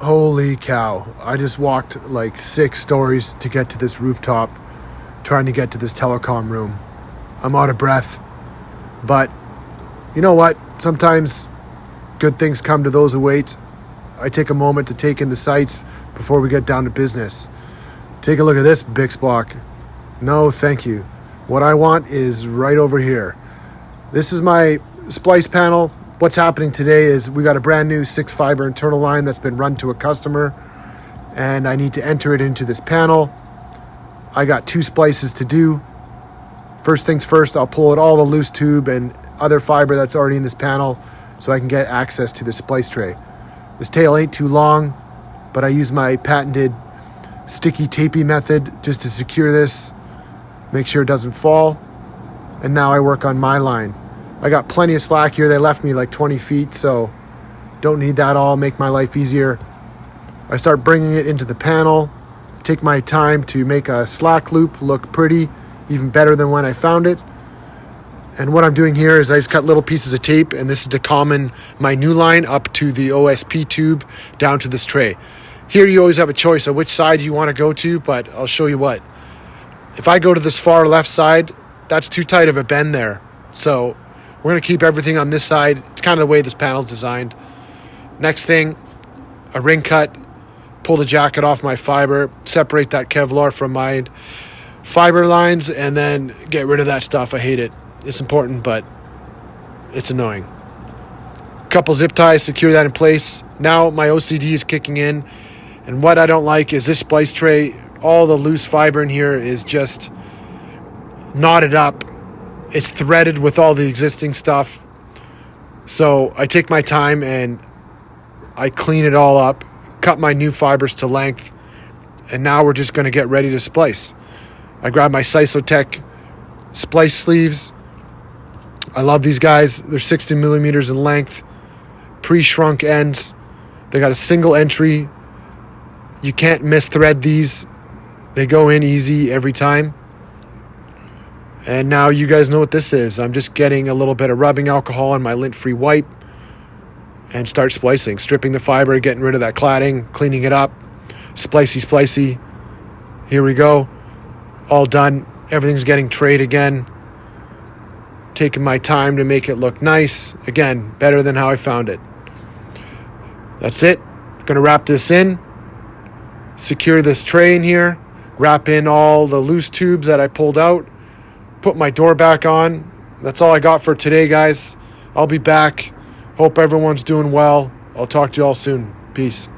Holy cow. I just walked like 6 stories to get to this rooftop, trying to get to this telecom room. I'm out of breath. But you know what? Sometimes good things come to those who wait. I take a moment to take in the sights before we get down to business. Take a look at this Bix block. No, thank you. What I want is right over here. This is my splice panel. What's happening today is we got a brand new 6 fiber internal line that's been run to a customer, and I need to enter it into this panel. I got 2 splices to do. First things first, I'll pull out all the loose tube and other fiber that's already in this panel so I can get access to the splice tray. This tail ain't too long, but I use my patented sticky tapey method just to secure this, make sure it doesn't fall. And now I work on my line. I got plenty of slack here. They left me like 20 feet, so don't need that all. Make my life easier. I start bringing it into the panel. Take my time to make a slack loop look pretty, even better than when I found it. And what I'm doing here is I just cut little pieces of tape, and this is to common my new line up to the OSP tube down to this tray. Here you always have a choice of which side you want to go to, but I'll show you what. If I go to this far left side, that's too tight of a bend there. So we're going to keep everything on this side. It's kind of the way this panel is designed. Next thing, a ring cut. Pull the jacket off my fiber. Separate that Kevlar from my fiber lines, and then get rid of that stuff. I hate it. It's important, but it's annoying. Couple zip ties, secure that in place. Now my OCD is kicking in. And what I don't like is this splice tray. All the loose fiber in here is just knotted up. It's threaded with all the existing stuff. So I take my time and I clean it all up, cut my new fibers to length, and now we're just going to get ready to splice. I grab my Sysotek splice sleeves. I love these guys. They're 60 millimeters in length, pre-shrunk ends. They got a single entry. You can't misthread these. They go in easy every time. And now you guys know what this is. I'm just getting a little bit of rubbing alcohol on my lint-free wipe and start splicing, stripping the fiber, getting rid of that cladding, cleaning it up. Splicey. Here we go. All done. Everything's getting trayed again. Taking my time to make it look nice. Again, better than how I found it. That's it. Gonna wrap this in. Secure this tray in here. Wrap in all the loose tubes that I pulled out. Put my door back on. That's all I got for today, guys. I'll be back. Hope everyone's doing well. I'll talk to you all soon. Peace.